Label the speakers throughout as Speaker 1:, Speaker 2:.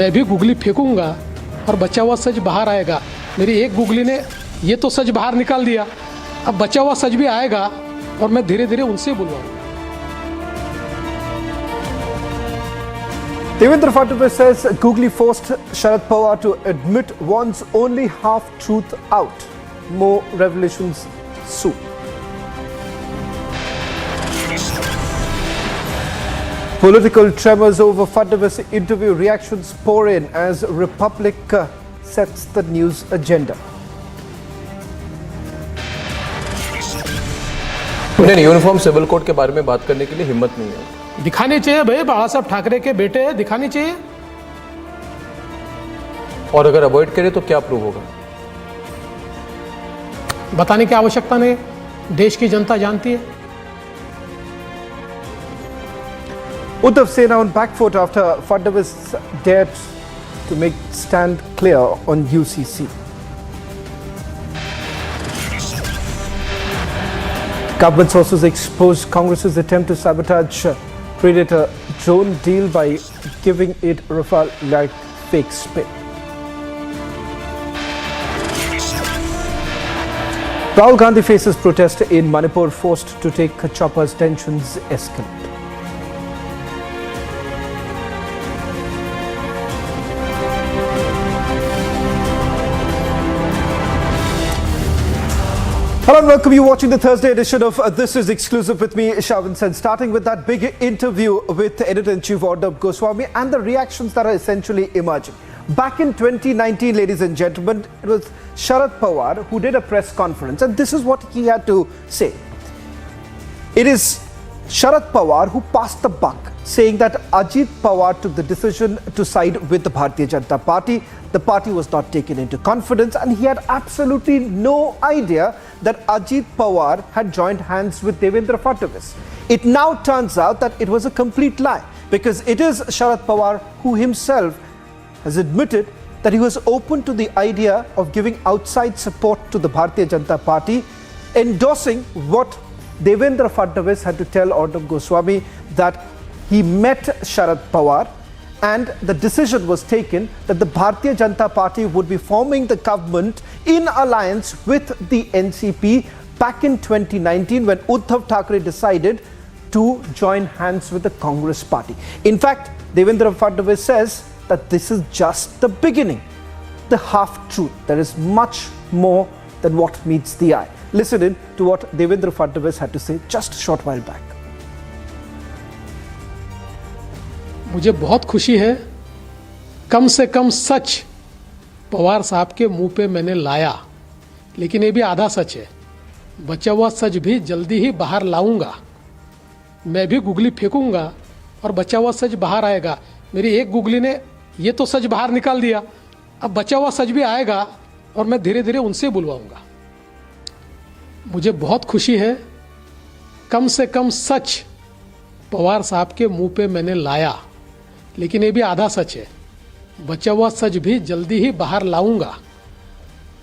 Speaker 1: मैं भी गुगली फेंकूंगा और बचा हुआ सच बाहर आएगा। मेरी एक गुगली ने ये तो सच बाहर निकाल दिया, अब बचा हुआ सच भी आएगा और मैं धीरे धीरे उनसे बुलवाऊंगा।
Speaker 2: Devendra Fadnavis says Googly forced Sharad Pawar to admit one's only half-truth out. More revelations soon. Political tremors over Fadnavis interview, reactions pour in as Republic sets the news agenda.
Speaker 3: उन्हें यूनिफॉर्म सिविल कोड के बारे में बात करने के लिए हिम्मत नहीं है।
Speaker 1: दिखानी चाहिए भाई, बाला साहब ठाकरे के बेटे हैं, दिखानी चाहिए।
Speaker 3: और अगर अवॉइड करे तो क्या प्रूव होगा?
Speaker 1: बताने की आवश्यकता नहीं, देश की जनता जानती है।
Speaker 2: Uddhav Sena on back foot after Fadnavis dared to make stand clear on UCC. Government sources exposed Congress's attempt to sabotage Predator drone deal by giving it Rafale-like fake spin. Rahul Gandhi faces protest in Manipur, forced to take choppers, tensions escalate. Hello and welcome. You watching the Thursday edition of This Is Exclusive with me, Shavan Sen. Starting with that big interview with the Editor-in-Chief Advertisement Goswami and the reactions that are essentially emerging. Back in 2019, ladies and gentlemen, it was Sharad Pawar who did a press conference, and this is what he had to say. It is Sharad Pawar who passed the buck, saying that Ajit Pawar took the decision to side with the Bharatiya Janata Party. The party was not taken into confidence, and he had absolutely no idea that Ajit Pawar had joined hands with Devendra Fadnavis. It now turns out that it was a complete lie, because it is Sharad Pawar who himself has admitted that he was open to the idea of giving outside support to the Bharatiya Janata Party, endorsing what Devendra Fadnavis had to tell Advertisement Goswami, that he met Sharad Pawar and the decision was taken that the Bharatiya Janata Party would be forming the government in alliance with the NCP back in 2019 when Uddhav Thackeray decided to join hands with the Congress party. In fact, Devendra Fadnavis says that this is just the beginning, the half-truth. There is much more than what meets the eye. Listen in to what Devendra Fadnavis had to say just a short while back.
Speaker 1: मुझे बहुत खुशी है, कम से कम सच पवार साहब के मुंह पे मैंने लाया, लेकिन ये भी आधा सच है। बचा हुआ सच भी जल्दी ही बाहर लाऊंगा। मैं भी गुगली फेंकूंगा और बचा हुआ सच बाहर आएगा। मेरी एक गुगली ने ये तो सच बाहर निकाल दिया, अब बचा हुआ सच भी आएगा और मैं धीरे धीरे उनसे बुलवाऊंगा। मुझे बहुत खुशी है, कम से कम सच पवार साहब के मुंह पे मैंने लाया, लेकिन ये भी आधा सच है। बचा हुआ सच भी जल्दी ही बाहर लाऊंगा।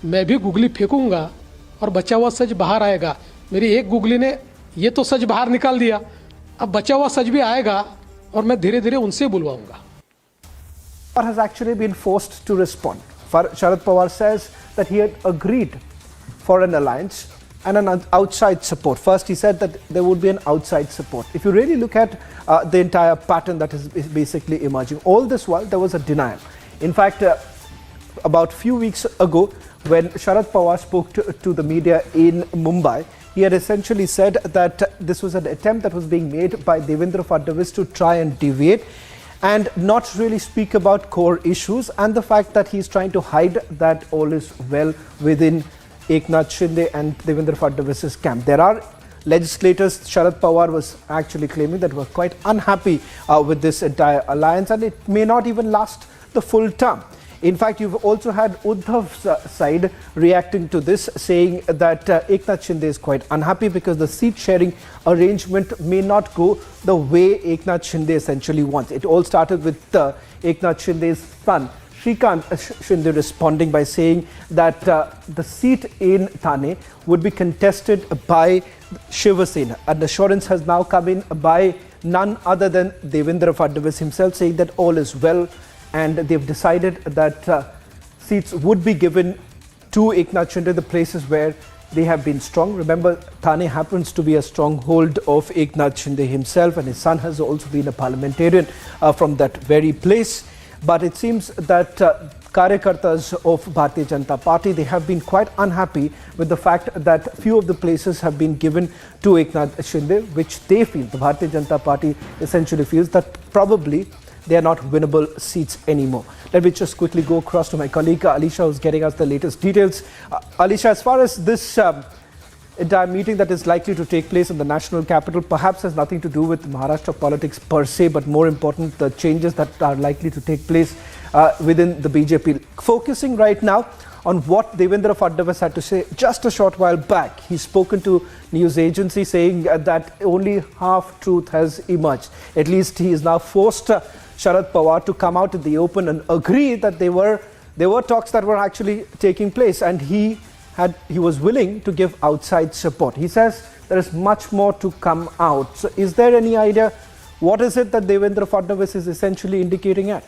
Speaker 1: मैं भी गुगली फेंकूंगा और बचा हुआ सच बाहर आएगा। मेरी एक गुगली ने ये तो सच बाहर निकाल दिया, अब बचा हुआ सच भी आएगा और मैं धीरे धीरे उनसे बुलवाऊंगा।
Speaker 2: Has actually been forced to respond. Sharad Pawar says that he had agreed for an alliance and an outside support. First, he said that there would be an outside support. If you really look at the entire pattern that is basically emerging, all this while there was a denial. In fact, about few weeks ago, when Sharad Pawar spoke to the media in Mumbai, he had essentially said that this was an attempt that was being made by Devendra Fadnavis to try and deviate and not really speak about core issues, and the fact that he's trying to hide that all is well within Eknath Shinde and Devendra Fadnavis's camp. There are legislators, Sharad Pawar was actually claiming, that were quite unhappy with this entire alliance, and it may not even last the full term. In fact, you've also had Uddhav's side reacting to this, saying that Eknath Shinde is quite unhappy because the seat sharing arrangement may not go the way Eknath Shinde essentially wants. It all started with Eknath Shinde's son, Shrikant Shinde, responding by saying that the seat in Thane would be contested by Shiva Sena. An assurance has now come in by none other than Devendra Fadnavis himself, saying that all is well and they've decided that seats would be given to Eknath Shinde, the places where they have been strong. Remember, Thane happens to be a stronghold of Eknath Shinde himself, and his son has also been a parliamentarian from that very place. But it seems that Karyakartas of Bharatiya Janata Party, they have been quite unhappy with the fact that few of the places have been given to Eknath Shinde, which they feel, the Bharatiya Janata Party essentially feels that probably they are not winnable seats anymore. Let me just quickly go across to my colleague Alisha, who's getting us the latest details. Alisha, as far as this entire meeting that is likely to take place in the national capital perhaps has nothing to do with Maharashtra politics per se, but more important, the changes that are likely to take place within the BJP. Focusing right now on what Devendra Fadnavis had to say just a short while back. He's spoken to news agency saying that only half truth has emerged. At least he is now forced Sharad Pawar to come out in the open and agree that there were talks that were actually taking place, and he was willing to give outside support. He says there is much more to come out. So is there any idea what is it that Devendra Fadnavis is essentially indicating at?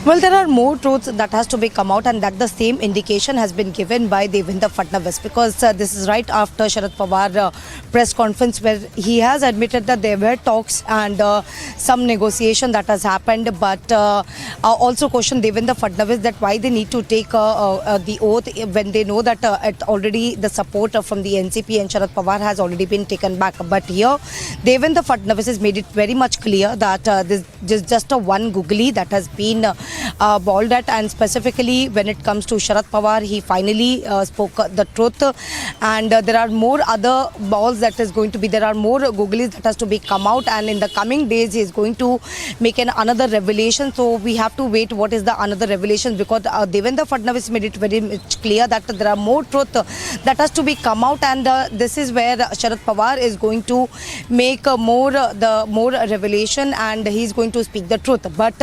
Speaker 4: Well, there are more truths that has to be come out, and that the same indication has been given by Devendra Fadnavis, because this is right after Sharad Pawar press conference where he has admitted that there were talks and some negotiation that has happened, but also questioned Devendra Fadnavis that why they need to take the oath when they know that already the support from the NCP and Sharad Pawar has already been taken back. But here Devendra Fadnavis has made it very much clear that this is just a one googly that has been balled at, and specifically when it comes to Sharad Pawar, he finally spoke the truth, and there are more other balls that is going to be, there are more googlies that has to be come out, and in the coming days he is going to make another revelation. So we have to wait what is the another revelation, because Devendra Fadnavis made it very much clear that there are more truth that has to be come out, and this is where Sharad Pawar is going to make more revelation, and he is going to speak the truth. But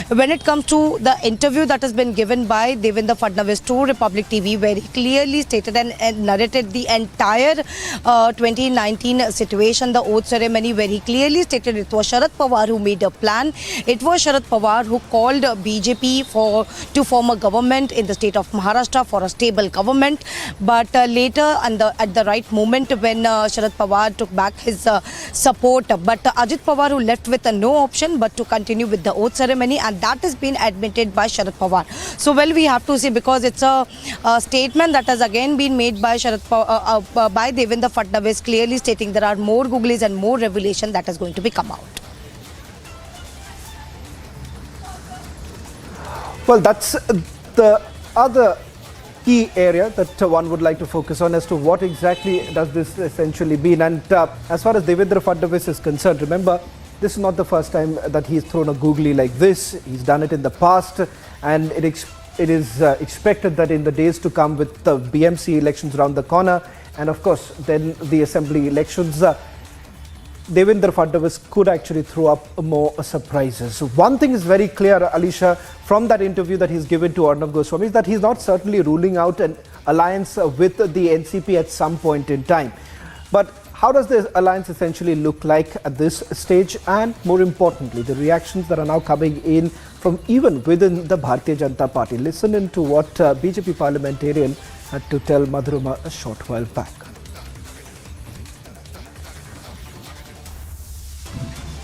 Speaker 4: when it comes to the interview that has been given by Devendra Fadnavis to Republic TV, where he clearly stated and narrated the entire 2019 situation, the oath ceremony, where he clearly stated it was Sharad Pawar who made a plan. It was Sharad Pawar who called BJP to form a government in the state of Maharashtra for a stable government. But later, at the right moment, when Sharad Pawar took back his support, but Ajit Pawar who left with no option but to continue with the oath ceremony, and that has been admitted by Sharad Pawar. So well, we have to see, because it's a statement that has again been made by by Devendra Fadnavis, clearly stating there are more googlies and more revelation that is going to be come out.
Speaker 2: Well, that's the other key area that one would like to focus on, as to what exactly does this essentially mean. And as far as Devendra Fadnavis is concerned, remember, this is not the first time that he's thrown a googly like this. He's done it in the past, and it is expected that in the days to come, with the BMC elections around the corner, and of course then the assembly elections, Devendra Fadnavis could actually throw up more surprises. So one thing is very clear, Alisha, from that interview that he's given to Arnab Goswami, is that he's not certainly ruling out an alliance with the NCP at some point in time. But how does this alliance essentially look like at this stage? And more importantly, the reactions that are now coming in from even within the Bharatiya Janata Party. Listen in to what BJP parliamentarian had to tell Madhurima a short while back.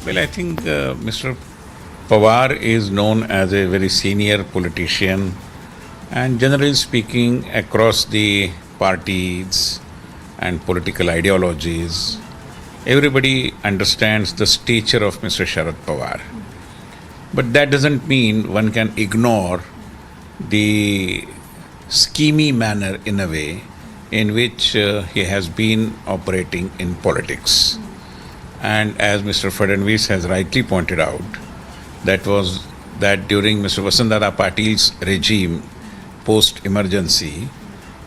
Speaker 5: Well, I think Mr. Pawar is known as a very senior politician, and generally speaking, across the parties and political ideologies, everybody understands the stature of Mr. Sharad Pawar. But that doesn't mean one can ignore the schemy manner, in a way, in which he has been operating in politics. And as Mr. Fadnavis has rightly pointed out, that during Mr. Vasantdada Patil's regime, post-emergency,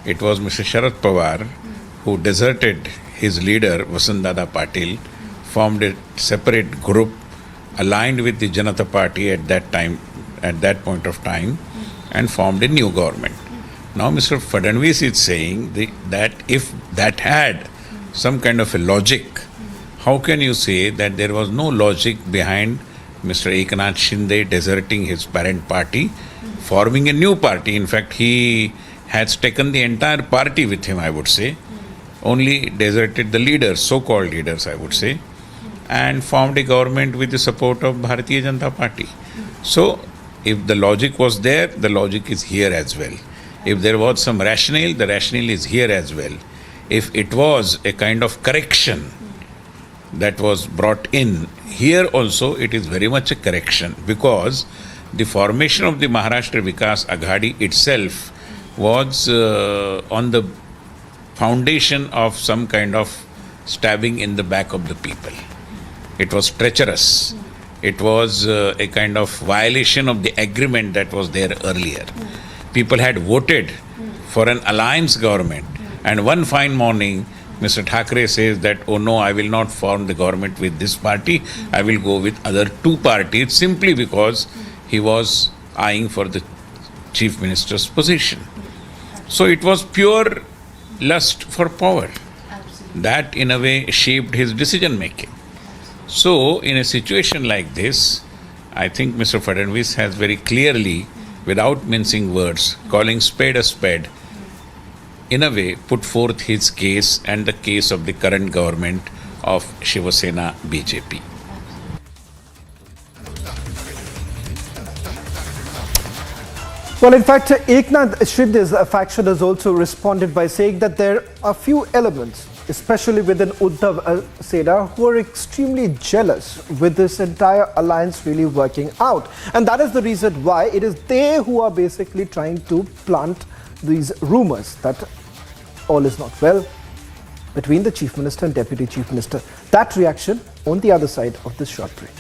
Speaker 5: it was Mr. Sharad Pawar who deserted his leader, Vasantdada Patil, formed a separate group aligned with the Janata Party at that point of time, and formed a new government. Now Mr. Fadnavis is saying that if that had some kind of a logic, how can you say that there was no logic behind Mr. Eknath Shinde deserting his parent party, forming a new party? In fact, he has taken the entire party with him, I would say. Only deserted the leaders, so-called leaders, I would say, and formed a government with the support of Bharatiya Janata Party. So, if the logic was there, the logic is here as well. If there was some rationale, the rationale is here as well. If it was a kind of correction that was brought in, here also it is very much a correction, because the formation of the Maharashtra Vikas Aghadi itself was on the foundation of some kind of stabbing in the back of the people. It was treacherous. It was a kind of violation of the agreement that was there earlier. People had voted for an alliance government, and one fine morning Mr. Thackeray says that, oh no, I will not form the government with this party, I will go with other two parties, simply because he was eyeing for the chief minister's position. So it was pure lust for power. That in a way shaped his decision making. So in a situation like this, I think Mr. Fadnavis has very clearly, without mincing words, calling spade a spade, in a way put forth his case and the case of the current government of Shiva Sena BJP.
Speaker 2: Well, in fact, Eknath Shinde's faction has also responded by saying that there are few elements, especially within Uddhav Sena, who are extremely jealous with this entire alliance really working out. And that is the reason why it is they who are basically trying to plant these rumors that all is not well between the Chief Minister and Deputy Chief Minister. That reaction on the other side of this short break.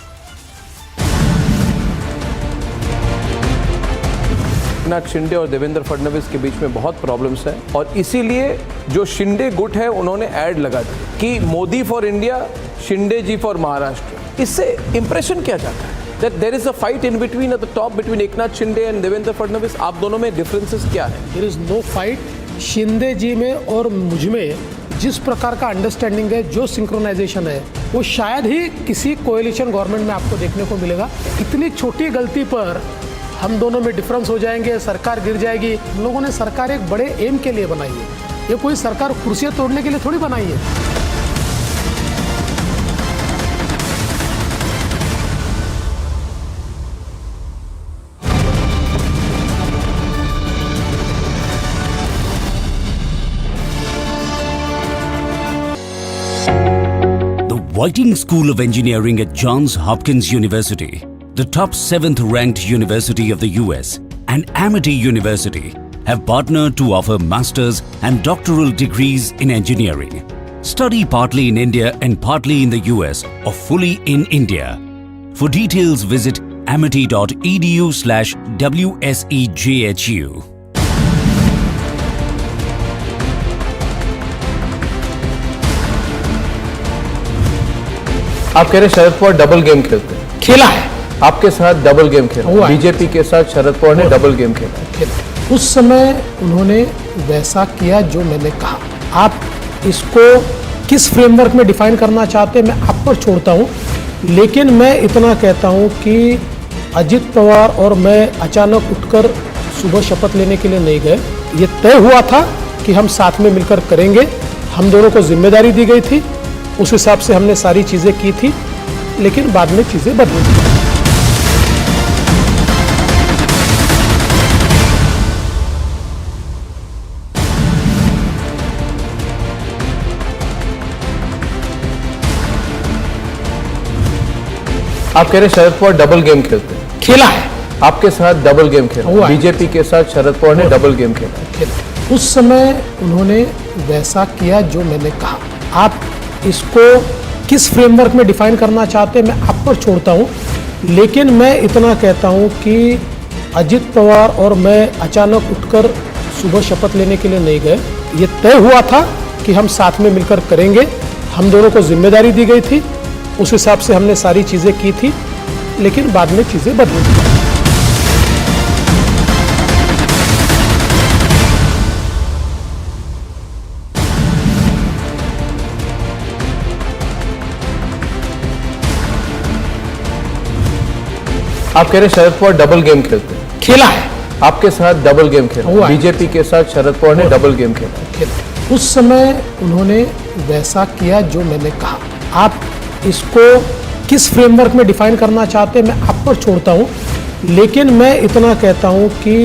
Speaker 3: Eknath Shinde और देवेंद्र फडणवीस के बीच में बहुत problems हैं, और इसीलिए जो शिंदे गुट है उन्होंने ऐड लगा दी कि Modi for India, Shinde ji for Maharashtra. इससे इंप्रेशन क्या जाता है that there is a fight in between at the top between Eknath Shinde and Devendra Fadnavis? आप दोनों में डिफरेंसेस क्या है?
Speaker 1: There is no fight. Shinde ji में और मुझ में जिस प्रकार का अंडरस्टैंडिंग है, जो सिंक्रोनाइजेशन है, वो शायद ही किसी कोएलिशन गवर्नमेंट में आपको देखने को मिलेगा। इतनी छोटी गलती पर हम दोनों में डिफरेंस हो जाएंगे, सरकार गिर जाएगी। हम लोगों ने सरकार एक बड़े एम के लिए बनाई है, ये कोई सरकार कुर्सियां तोड़ने के लिए थोड़ी बनाई है।
Speaker 6: Whiting School of Engineering at Johns Hopkins University, the top 7th ranked university of the US, and Amity University have partnered to offer master's and doctoral degrees in engineering. Study partly in India and partly in the US or fully in India. For details, visit amity.edu/WSEJHU.
Speaker 3: आप कह रहे Sharad Pawar double game खेलते हैं?
Speaker 1: खेला है,
Speaker 3: आपके साथ double game खेला, बीजेपी के साथ शरद पवार ने डबल गेम खेला।
Speaker 1: उस समय उन्होंने वैसा किया जो मैंने कहा। आप इसको किस फ्रेमवर्क में डिफाइन करना चाहते हैं मैं आप पर छोड़ता हूं, लेकिन मैं इतना कहता हूं कि अजित पवार और मैं अचानक उठकर सुबह शपथ लेने के लिए नहीं गए। ये तय हुआ था कि हम साथ में मिलकर करेंगे, हम दोनों को जिम्मेदारी दी गई थी, उस हिसाब से हमने सारी चीज़ें की थी, लेकिन बाद में चीज़ें बदली।
Speaker 3: आप कह रहे शरद पवार डबल गेम खेलते हैं?
Speaker 1: खेला है,
Speaker 3: आपके साथ डबल गेम खेला, बीजेपी के साथ शरद पवार ने डबल गेम खेला।
Speaker 1: उस समय उन्होंने वैसा किया जो मैंने कहा। आप इसको किस फ्रेमवर्क में डिफाइन करना चाहते हैं मैं आप पर छोड़ता हूं, लेकिन मैं इतना कहता हूं कि अजित पवार और मैं अचानक उठकर सुबह शपथ लेने के लिए नहीं गए। ये तय हुआ था कि हम साथ में मिलकर करेंगे, हम दोनों को जिम्मेदारी दी गई थी, उस हिसाब से हमने सारी चीज़ें की थी, लेकिन बाद में चीज़ें बदली।
Speaker 3: आप कह रहे हैं शरद पवार डबल गेम खेलते हैं,
Speaker 1: खेला है।
Speaker 3: आपके साथ डबल गेम खेला,
Speaker 1: हुआ है।
Speaker 3: बीजेपी के साथ शरद पवार ने डबल गेम खेला।
Speaker 1: उस समय उन्होंने वैसा किया जो मैंने कहा। आप इसको किस फ्रेमवर्क में डिफाइन करना चाहते हैं मैं आप पर छोड़ता हूं, लेकिन मैं इतना कहता हूं कि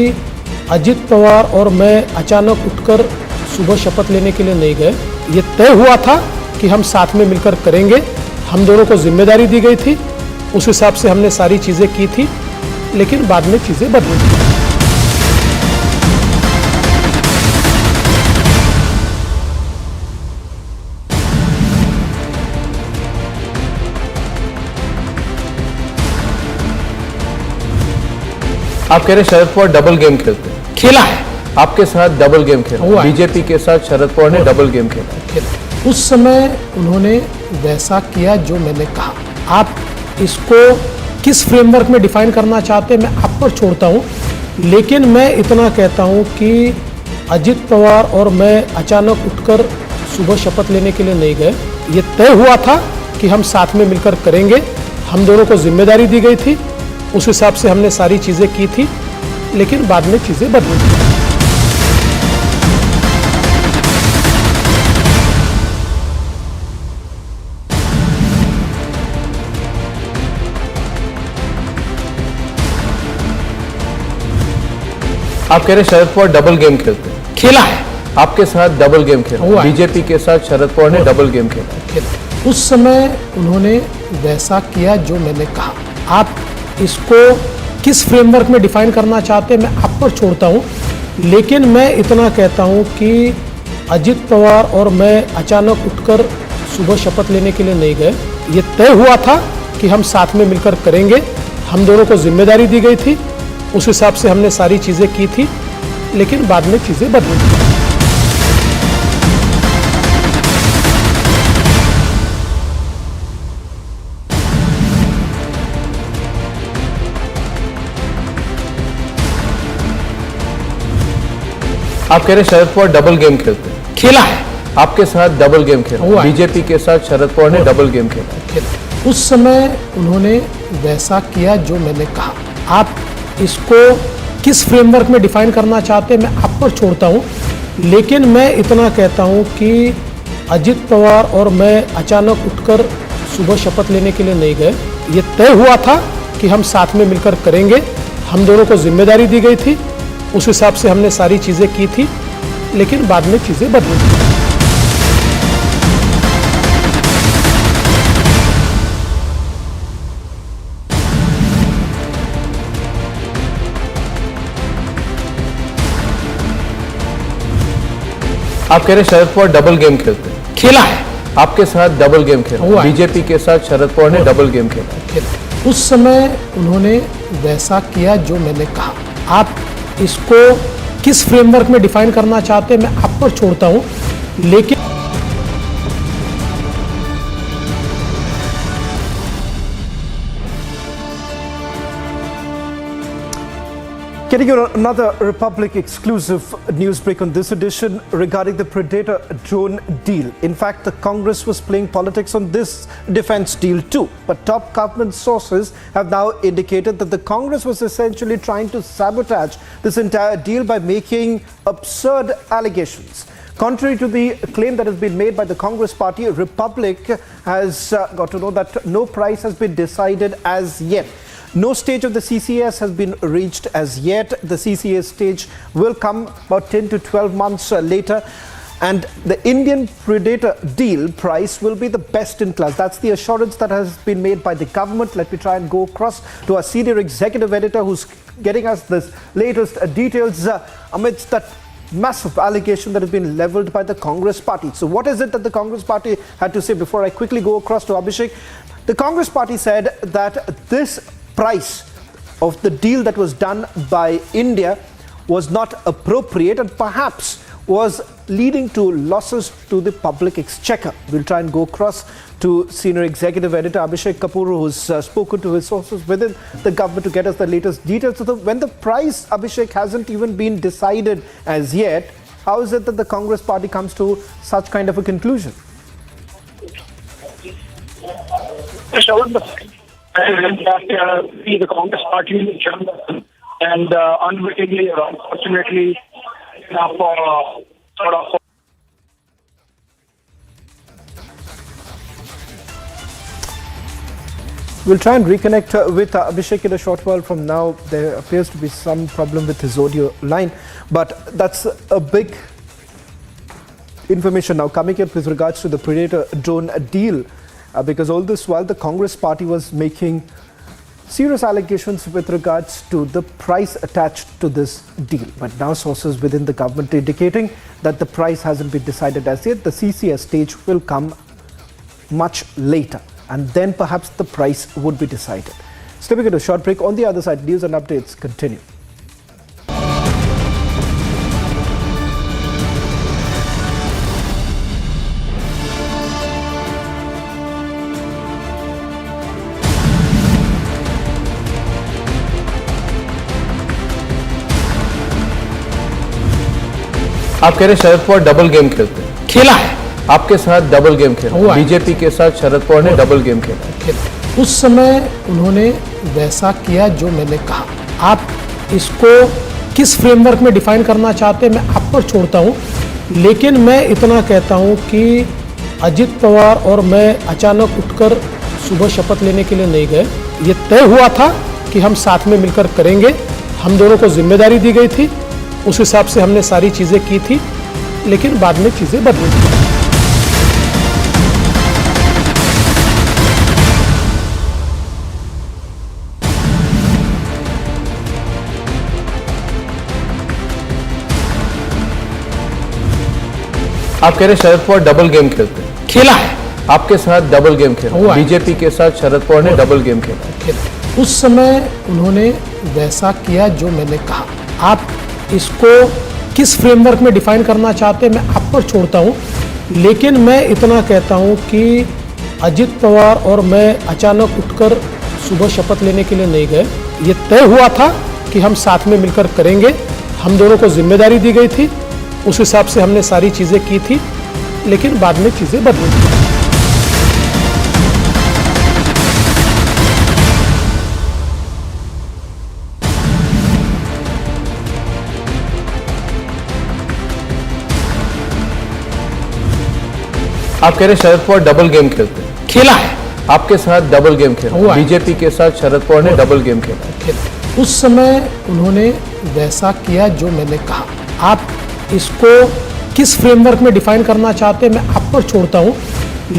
Speaker 1: अजित पवार और मैं अचानक उठकर सुबह शपथ लेने के लिए नहीं गए। ये तय हुआ था कि हम साथ में मिलकर करेंगे, हम दोनों को जिम्मेदारी दी गई थी, उस हिसाब से हमने सारी चीज़ें की थी, लेकिन बाद में चीज़ें बदली।
Speaker 3: आप कह रहे हैं शरद पवार डबल गेम खेलते हैं,
Speaker 1: खेला है।
Speaker 3: आपके साथ डबल गेम खेला,
Speaker 1: हुआ है।
Speaker 3: बीजेपी के साथ शरद पवार ने डबल गेम खेला।
Speaker 1: उस समय उन्होंने वैसा किया जो मैंने कहा। आप इसको किस फ्रेमवर्क में डिफाइन करना चाहते हैं मैं आप पर छोड़ता हूं, लेकिन मैं इतना कहता हूं कि अजित पवार और मैं अचानक उठकर सुबह शपथ लेने के लिए नहीं गए। ये तय हुआ था कि हम साथ में मिलकर करेंगे, हम दोनों को जिम्मेदारी दी गई थी, उस हिसाब से हमने सारी चीज़ें की थी, लेकिन बाद में चीज़ें बदली।
Speaker 3: आप कह रहे हैं शरद पवार डबल गेम खेलते हैं,
Speaker 1: खेला है।
Speaker 3: आपके साथ डबल गेम खेला,
Speaker 1: हुआ है।
Speaker 3: बीजेपी के साथ शरद पवार ने डबल गेम खेला।
Speaker 1: उस समय उन्होंने वैसा किया जो मैंने कहा। आप इसको किस फ्रेमवर्क में डिफाइन करना चाहते हैं मैं आप पर छोड़ता हूं, लेकिन मैं इतना कहता हूं कि अजित पवार और मैं अचानक उठकर सुबह शपथ लेने के लिए नहीं गए। ये तय हुआ था कि हम साथ में मिलकर करेंगे, हम दोनों को जिम्मेदारी दी गई थी, उस हिसाब से हमने सारी चीज़ें की थी, लेकिन बाद में चीज़ें बदली।
Speaker 3: आप कह रहे हैं शरद पवार डबल गेम खेलते हैं,
Speaker 1: खेला है।
Speaker 3: आपके साथ डबल गेम खेला,
Speaker 1: हुआ है।
Speaker 3: बीजेपी के साथ शरद पवार ने डबल गेम खेला।
Speaker 1: उस समय उन्होंने वैसा किया जो मैंने कहा। आप इसको किस फ्रेमवर्क में डिफाइन करना चाहते हैं मैं आप पर छोड़ता हूं, लेकिन मैं इतना कहता हूं कि अजित पवार और मैं अचानक उठकर सुबह शपथ लेने के लिए नहीं गए। ये तय हुआ था कि हम साथ में मिलकर करेंगे, हम दोनों को जिम्मेदारी दी गई थी, उस हिसाब से हमने सारी चीज़ें की थी, लेकिन बाद में चीज़ें बदली।
Speaker 3: आप कह रहे हैं शरद पवार डबल गेम खेलते हैं,
Speaker 1: खेला है।
Speaker 3: आपके साथ डबल गेम खेला,
Speaker 1: हुआ है।
Speaker 3: बीजेपी के साथ शरद पवार ने डबल गेम खेला।
Speaker 1: उस समय उन्होंने वैसा किया जो मैंने कहा। आप इसको किस फ्रेमवर्क में डिफाइन करना चाहते हैं मैं आप पर छोड़ता हूं, लेकिन
Speaker 2: Getting you another Republic exclusive news break on this edition regarding the Predator drone deal. In fact, the Congress was playing politics on this defense deal too. But top government sources have now indicated that the Congress was essentially trying to sabotage this entire deal by making absurd allegations. Contrary to the claim that has been made by the Congress party, Republic has got to know that no price has been decided as yet. No stage of the CCS has been reached as yet. The CCS stage will come about 10 to 12 months later. And the Indian Predator deal price will be the best in class. That's the assurance that has been made by the government. Let me try and go across to our senior executive editor who's getting us this latest details amidst that massive allegation that has been leveled by the Congress party. So what is it that the Congress party had to say? Before I quickly go across to Abhishek, the Congress party said that this price of the deal that was done by India was not appropriate and perhaps was leading to losses to the public exchequer. We'll try and go across to senior executive editor Abhishek Kapoor, who's spoken to his sources within the government to get us the latest details. So when the price, Abhishek, hasn't even been decided as yet, how is it that the Congress party comes to such kind of a conclusion?
Speaker 7: The Congress party and unwittingly or unfortunately sort of.
Speaker 2: We'll try and reconnect with Abhishek in a short while from now. There appears to be some problem with his audio line, but that's a big information now coming up with regards to the Predator drone deal, because all this while the Congress party was making serious allegations with regards to the price attached to this deal. But now sources within the government indicating that the price hasn't been decided as yet. The CCS stage will come much later, and then perhaps the price would be decided. Stepping into a short break. On the other side, news and updates continue.
Speaker 3: आप कह रहे Sharad Pawar double game खेलते हैं,
Speaker 1: खेला है,
Speaker 3: आपके साथ double game खेला,
Speaker 1: हुआ है।
Speaker 3: बीजेपी के साथ शरद पवार ने डबल गेम खेला।
Speaker 1: उस समय उन्होंने वैसा किया जो मैंने कहा। आप इसको किस फ्रेमवर्क में डिफाइन करना चाहते हैं मैं आप पर छोड़ता हूं, लेकिन मैं इतना कहता हूं कि अजित पवार और मैं अचानक उठकर सुबह शपथ लेने के लिए नहीं गए। ये तय हुआ था कि हम साथ में मिलकर करेंगे, हम दोनों को जिम्मेदारी दी गई थी, उस हिसाब से हमने सारी चीज़ें की थी, लेकिन बाद में चीज़ें बदली।
Speaker 3: आप कह रहे शरद पवार डबल गेम खेलते हैं,
Speaker 1: खेला है,
Speaker 3: आपके साथ डबल गेम खेला,
Speaker 1: हुआ है।
Speaker 3: बीजेपी के साथ शरद पवार ने डबल गेम खेला।
Speaker 1: उस समय उन्होंने वैसा किया जो मैंने कहा। आप इसको किस फ्रेमवर्क में डिफाइन करना चाहते हैं मैं आप पर छोड़ता हूं, लेकिन मैं इतना कहता हूं कि अजित पवार और मैं अचानक उठकर सुबह शपथ लेने के लिए नहीं गए। ये तय हुआ था कि हम साथ में मिलकर करेंगे, हम दोनों को जिम्मेदारी दी गई थी, उस हिसाब से हमने सारी चीज़ें की थी, लेकिन बाद में चीज़ें बदली।
Speaker 3: आप कह रहे शरद पवार डबल गेम खेलते हैं,
Speaker 1: खेला है,
Speaker 3: आपके साथ डबल गेम खेला,
Speaker 1: हुआ है।
Speaker 3: बीजेपी के साथ शरद पवार ने डबल गेम खेला।
Speaker 1: उस समय उन्होंने वैसा किया जो मैंने कहा। आप इसको किस फ्रेमवर्क में डिफाइन करना चाहते हैं मैं आप पर छोड़ता हूं,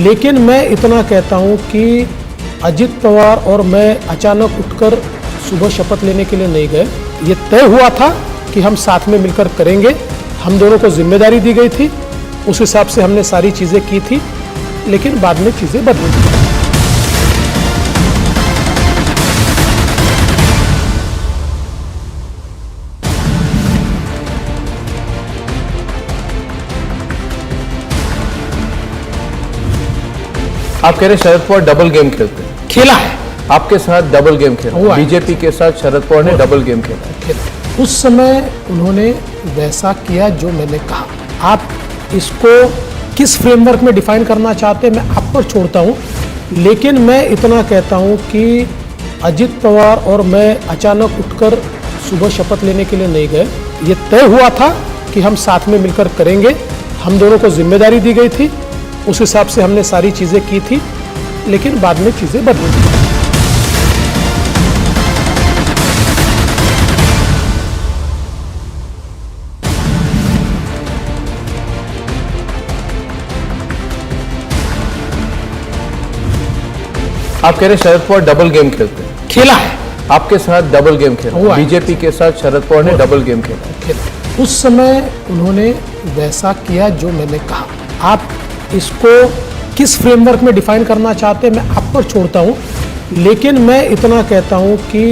Speaker 1: लेकिन मैं इतना कहता हूं कि अजित पवार और मैं अचानक उठकर सुबह शपथ लेने के लिए नहीं गए। ये तय हुआ था कि हम साथ में मिलकर करेंगे, हम दोनों को जिम्मेदारी दी गई थी, उस हिसाब से हमने सारी चीज़ें की थी, लेकिन बाद में चीज़ें बदली।
Speaker 3: आप कह रहे शरद पवार डबल गेम खेलते हैं,
Speaker 1: खेला है,
Speaker 3: आपके साथ डबल गेम खेला,
Speaker 1: हुआ है।
Speaker 3: बीजेपी के साथ शरद पवार ने डबल गेम खेला।
Speaker 1: उस समय उन्होंने वैसा किया जो मैंने कहा। आप इसको किस फ्रेमवर्क में डिफाइन करना चाहते हैं मैं आप पर छोड़ता हूं, लेकिन मैं इतना कहता हूं कि अजित पवार और मैं अचानक उठकर सुबह शपथ लेने के लिए नहीं गए। ये तय हुआ था कि हम साथ में मिलकर करेंगे, हम दोनों को जिम्मेदारी दी गई थी, उस हिसाब से हमने सारी चीज़ें की थी, लेकिन बाद में चीज़ें बदली।
Speaker 3: आप कह रहे शरद पवार डबल गेम खेलते हैं,
Speaker 1: खेला है,
Speaker 3: आपके साथ डबल गेम खेला,
Speaker 1: हुआ है।
Speaker 3: बीजेपी के साथ शरद पवार ने डबल गेम खेला।
Speaker 1: उस समय उन्होंने वैसा किया जो मैंने कहा। आप इसको किस फ्रेमवर्क में डिफाइन करना चाहते हैं मैं आप पर छोड़ता हूं, लेकिन मैं इतना कहता हूं कि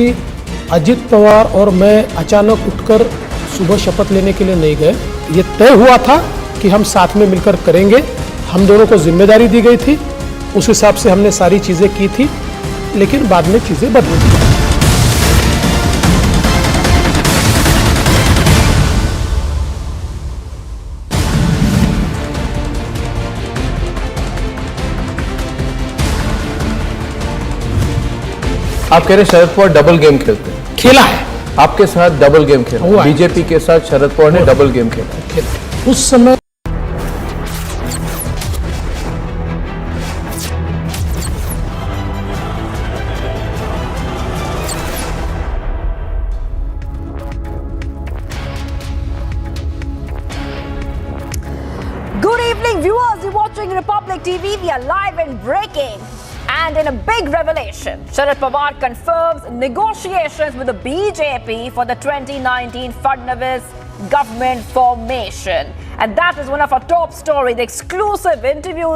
Speaker 1: अजित पवार और मैं अचानक उठकर सुबह शपथ लेने के लिए नहीं गए। ये तय हुआ था कि हम साथ में मिलकर करेंगे, हम दोनों को जिम्मेदारी दी गई थी, उस हिसाब से हमने सारी चीज़ें की थी, लेकिन बाद में चीज़ें बदली।
Speaker 3: आप कह रहे हैं शरद पवार डबल गेम खेलते हैं,
Speaker 1: खेला है
Speaker 3: आपके साथ डबल गेम खेला,
Speaker 1: हुआ है।
Speaker 3: बीजेपी के साथ शरद पवार ने डबल गेम खेला।
Speaker 1: उस समय
Speaker 8: Good evening, viewers. You're watching Republic TV. We are live and breaking. And in a big revelation, Sharad Pawar confirms negotiations with the BJP for the 2019 Fadnavis government formation. And that is one of our top stories, the exclusive interview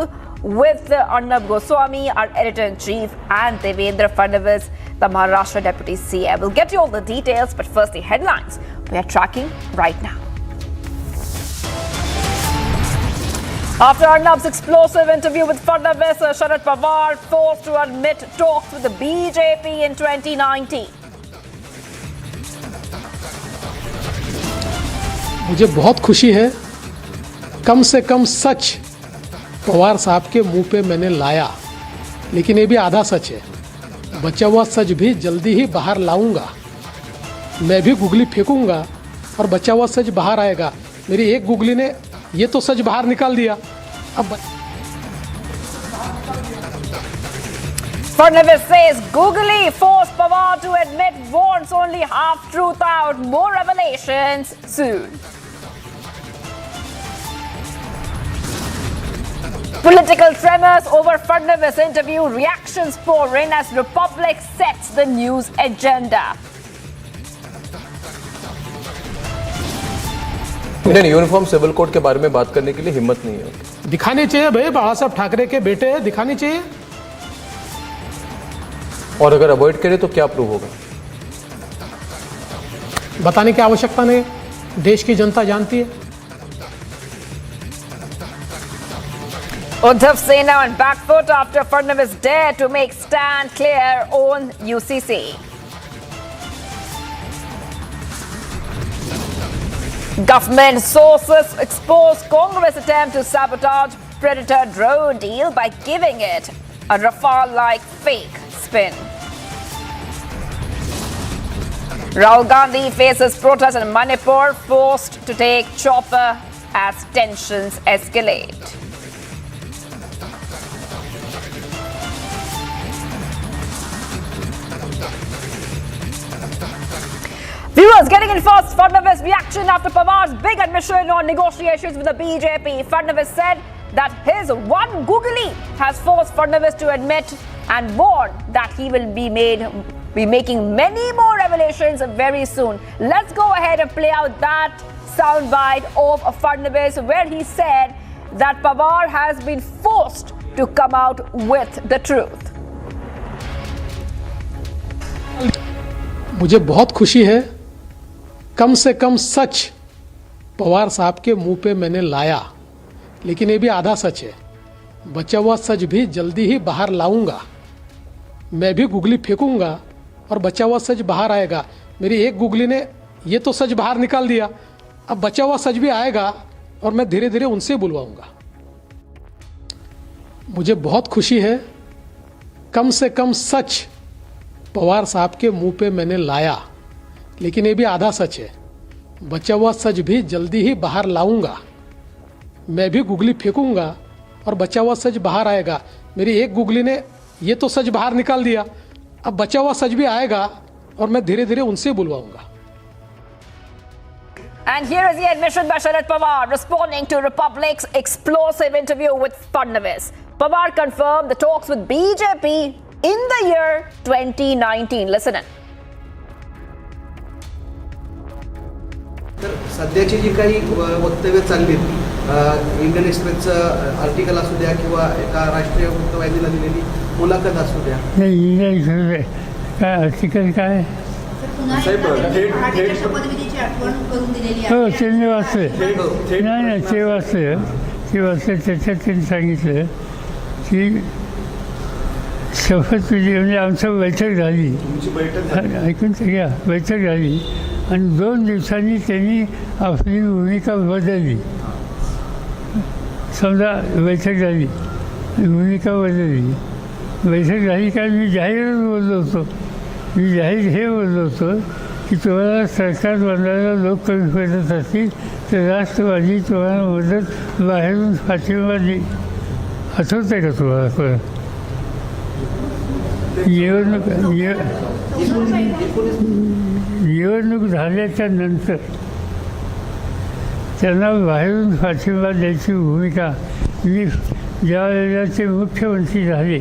Speaker 8: with Arnab Goswami, our editor-in-chief, and Devendra Fadnavis, the Maharashtra deputy CM. We'll get you all the details, but first the headlines we are tracking right now. After Arnab's explosive interview with Fadnavis, Sharad Pawar forced to admit talks with the BJP in 2019.
Speaker 1: मुझे बहुत खुशी है, कम से कम सच पवार साहब के मुंह पे मैंने लाया, लेकिन ये भी आधा सच है। बचा हुआ सच भी जल्दी ही बाहर लाऊंगा। मैं भी गुगली फेंकूंगा और बचा हुआ सच बाहर आएगा। मेरी एक गुगली ने ये तो सच बाहर निकाल दिया। अब
Speaker 8: Fadnavis says googly forced Pawar to admit wants only half truth out. More revelations soon. Political tremors over Fadnavis interview, reactions pour in as Republic sets the news agenda.
Speaker 3: Indian uniform civil code के बारे में बात करने के लिए हिम्मत नहीं है।
Speaker 1: दिखानी चाहिए भाई, बाला साहब ठाकरे के बेटे हैं, दिखानी चाहिए।
Speaker 3: और अगर अवॉइड करे तो क्या प्रूव होगा?
Speaker 1: बताने की आवश्यकता नहीं, देश की जनता जानती है।
Speaker 8: Uddhav Sena on back foot after Fadnavis dared to make stand clear on UCC. Government sources expose Congress attempt to sabotage Predator drone deal by giving it a Rafale-like fake spin. Rahul Gandhi faces protest in Manipur, forced to take chopper as tensions escalate. Viewers, getting in first, Fadnavis' reaction after Pawar's big admission on negotiations with the BJP. Fadnavis said that his one googly has forced Fadnavis to admit and warned that he will be making many more revelations very soon. Let's go ahead and play out that soundbite of Fadnavis where he said that Pawar has been forced to come out with the truth.
Speaker 1: मुझे बहुत खुशी है, कम से कम सच पवार साहब के मुंह पे मैंने लाया, लेकिन ये भी आधा सच है। बचा हुआ सच भी जल्दी ही बाहर लाऊंगा। मैं भी गुगली फेंकूंगा और बचा हुआ सच बाहर आएगा। मेरी एक गुगली ने ये तो सच बाहर निकाल दिया। अब बचा हुआ सच भी आएगा और मैं धीरे धीरे उनसे बुलवाऊंगा। मुझे बहुत खुशी है, कम से कम सच पवार साहब के मुंह पे मैंने लाया, लेकिन ये भी आधा सच है। बचा हुआ सच भी जल्दी ही बाहर लाऊंगा। मैं भी गुगली फेंकूंगा और बचा हुआ सच बाहर आएगा। मेरी एक गुगली ने ये तो सच बाहर निकाल दिया। अब बचा हुआ सच भी आएगा और मैं धीरे धीरे उनसे बुलवाऊंगा।
Speaker 8: And here is the admission by Sharad Pawar responding to Republic's explosive interview with Fadnavis. Pawar confirmed the talks with BJP in the year 2019. Listen in.
Speaker 9: तर सध्याची जी काही वक्तव्य चाललीत, इंडियन एक्सप्रेसचं आर्टिकल असू द्या किंवा एका राष्ट्रीय वृत्तवाहिनीला दिलेली मुलाखत असू द्या,
Speaker 10: काय आर्टिकल काय हो त्यांनी वाचले नाही ते वाचलं त्याच्यात त्यांनी सांगितलं की शपथ म्हणजे आमची बैठक झाली, ऐकून घ्या, बैठक झाली आणि 2 दिवसांनी त्यांनी आपली भूमिका बदलली. समजा बैठक झाली, भूमिका बदलली, बैठक झाली कारण मी जाहीरच बोललो होतो मी जाहीर हे बोललो होतो की तुम्हाला सरकार बनवायला लोक कमी पडत असतील तर राष्ट्रवादी तुम्हाला मदत बाहेरून पाठिंबा देईल. आठवतं का तुम्हाला परत निवडणूक झाल्याच्या नंतर त्यांना बाहेरून पाठिंबा द्यायची भूमिका मी ज्यावेळेला ते मुख्यमंत्री झाले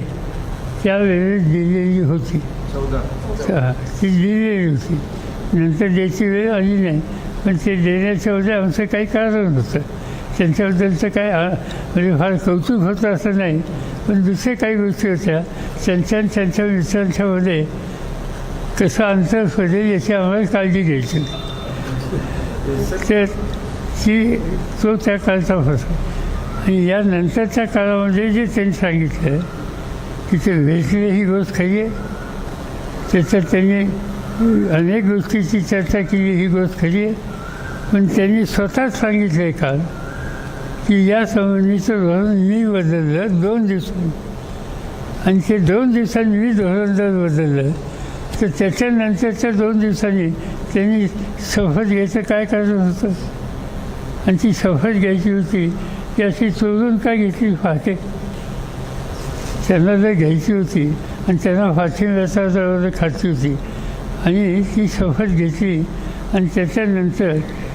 Speaker 10: त्यावेळेस दिलेली होती. ती दिलेली होती. नंतर द्यायची वेळ आली नाही. पण ते देण्याच्यामध्ये आमचं काही कारण होतं. त्यांच्याबद्दलचं काय म्हणजे फार कौतुक होतं असं नाही. पण दुसऱ्या काही गोष्टी होत्या त्यांच्या विचारांच्यामध्ये कसं अंतर पडेल याची आम्हाला काळजी घ्यायची. तर तो त्या काळचा होता. आणि या नंतरच्या काळामध्ये जे त्यांनी सांगितलं की ते भेटले ही गोष्ट खरी आहे. त्याच्यात त्यांनी अनेक गोष्टीची चर्चा केली ही गोष्ट खरी आहे. पण त्यांनी स्वतःच सांगितलं आहे काल की या संबंधीचं धोरण मी बदललं 2 दिवसांनी. आणि ते 2 दिवसांनी मी धोरण जर बदललं तर त्याच्यानंतरच्या 2 दिवसांनी त्यांनी शपथ घ्यायचं काय कारण होतं. आणि ती शपथ घ्यायची होती की अशी चोरून का घेतली पाहते. त्यांना जर घ्यायची होती आणि त्यांना पाठिंब्याचा जर खाती होती आणि ती शपथ घेतली आणि त्याच्यानंतर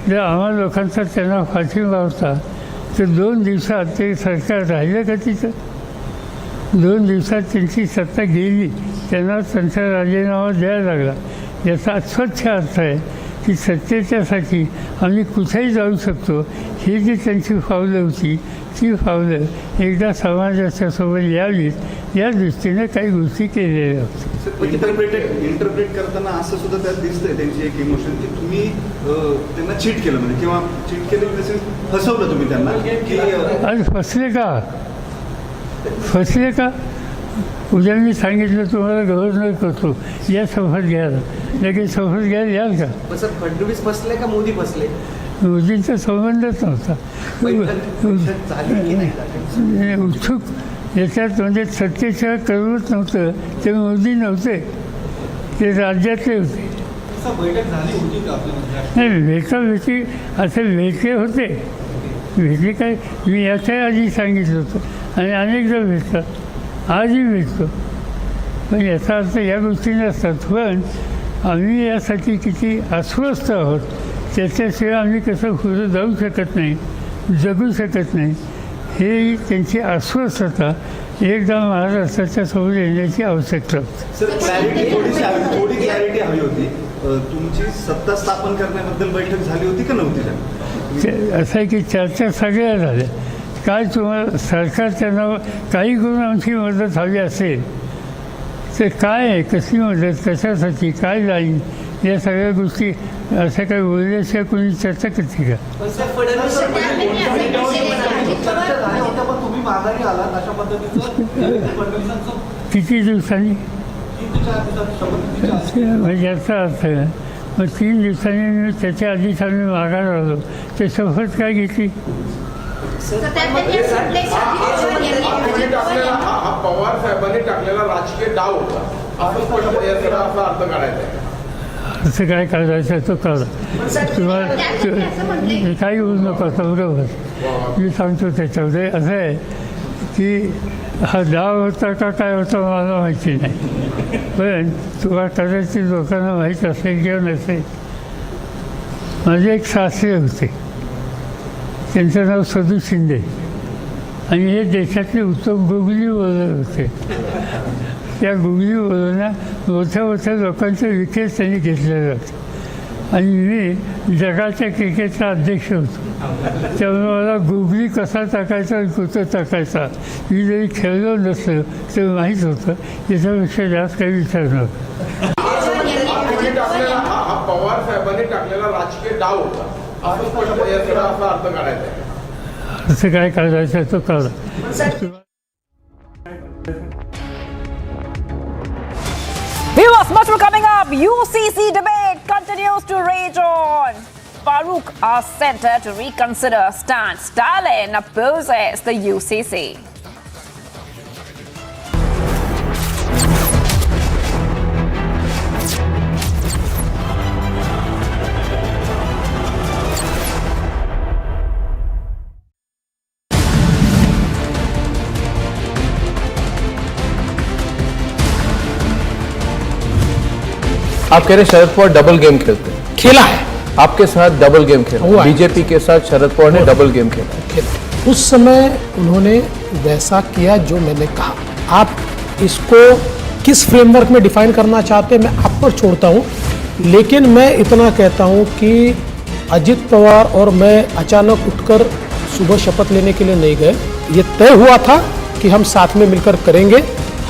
Speaker 10: जर आम्हा लोकांचा त्यांना पाठिंबा होता तर 2 दिवसात ते सरकार राहिलं का तिथं. 2 दिवसात त्यांची सत्ता गेली. त्यांना त्यांचा राजीनामा द्यायला लागला. याचा स्वच्छ अर्थ आहे की सत्तेच्यासाठी आम्ही कुठेही जाऊ शकतो. ही जी त्यांची पावलं होती ती पावलं एकदा समाजाच्या सोबत यावीत या दृष्टीने काही गोष्टी केलेल्या होत्या.
Speaker 11: इंटरप्रेट करताना असं सुद्धा त्यात दिसतंय त्यांची एक इमोशन की तुम्ही त्यांना चीट केलं म्हणजे किंवा चीट केलं फसवलं तुम्ही त्यांना की
Speaker 10: आज फसले का. उद्या मी सांगितलं तुम्हाला गव्हर्नर करतो या शपथ घ्यायला लगेच शपथ घ्यायला याल का.
Speaker 9: सर फडणवीस फसले का मोदी फसले.
Speaker 10: मोदींचा संबंधच नव्हता. उत्सुक याच्यात म्हणजे सत्तेशिवाय करवत नव्हतं ते मोदी नव्हते. ते राज्यातले होते. नाही भेटी असे भेटले होते. भेटले काय मी याच्या आधी सांगितलं होतं आणि अनेकदा भेटतात. आजही भेटतो. पण याचा अर्थ या गोष्टी नसतात. पण आम्ही यासाठी किती अस्वस्थ आहोत त्याच्याशिवाय आम्ही कसं पुढे जाऊ शकत नाही जगू शकत नाही हे त्यांची अस्वस्थता एकदा महाराष्ट्राच्या समोर येण्याची आवश्यकता होती.
Speaker 11: सर थोडी क्लॅरिटी हवी होती. तुमची सत्ता स्थापन करण्याबद्दल बैठक झाली होती का नव्हती.
Speaker 10: असं आहे की चर्चा सगळ्या झाल्या. काय तुम्हाला सरकार त्यांना काही करून आमची मदत हवी असेल तर काय आहे कसली मदत कशासाठी काय जाईल या सगळ्या गोष्टी अशा काही बोलल्याशिवाय कोणी चर्चा करते का. किती दिवसांनी म्हणजे याचा अर्थ आहे मग 3 दिवसांनी मी त्याच्या आधीच आम्ही माघार आलो ते शपथ काय घेतली.
Speaker 3: पवार साहेबांनी टाकलेला राजकीय डाव होता असा अर्थ काढायचा.
Speaker 10: असं काय काढायचं तो काढा. तुम्हाला काही बोलू नको असं बरोबर मी सांगतो. त्याच्यामध्ये असं आहे की हा डाव होता का काय होता मला माहिती नाही. पण तुम्हाला कदाचित लोकांना माहीत असेल किंवा नसेल. माझे एक सासरे होते त्यांचं नाव सदू शिंदे आणि हे देशातले उत्तम गुगली बोलर होते. त्या गुगली बोलना मोठ्या मोठ्या लोकांचे विकेट त्यांनी घेतले जाते. आणि मी जगाच्या क्रिकेटचा अध्यक्ष होतो त्यामुळे मला गुगली कसा टाकायचा आणि कुठं टाकायचा मी जरी खेळलो नसलो तर माहीत होतं. याच्यापेक्षा जास्त काही विचार नव्हता.
Speaker 3: पवार साहेबांनी टाकलेला राजकीय डाव होता असा अर्थ काढायचा.
Speaker 10: असं काय काढायचं तो काढा.
Speaker 8: Viewers, much more coming up. UCC debate continues to rage on. Farooq asks Centre to reconsider stance. Stalin opposes the UCC.
Speaker 3: आप कह रहे हैं शरद पवार डबल गेम खेलते हैं,
Speaker 1: खेला है,
Speaker 3: आपके साथ डबल गेम खेला,
Speaker 1: हुआ है।
Speaker 3: बीजेपी के साथ शरद पवार ने डबल गेम खेला।
Speaker 1: उस समय उन्होंने वैसा किया जो मैंने कहा। आप इसको किस फ्रेमवर्क में डिफाइन करना चाहते हैं मैं आप पर छोड़ता हूं, लेकिन मैं इतना कहता हूं कि अजित पवार और मैं अचानक उठकर सुबह शपथ लेने के लिए नहीं गए। ये तय हुआ था कि हम साथ में मिलकर करेंगे,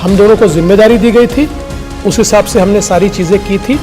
Speaker 1: हम दोनों को जिम्मेदारी दी गई थी, उस हिसाब से हमने सारी चीज़ें की थी।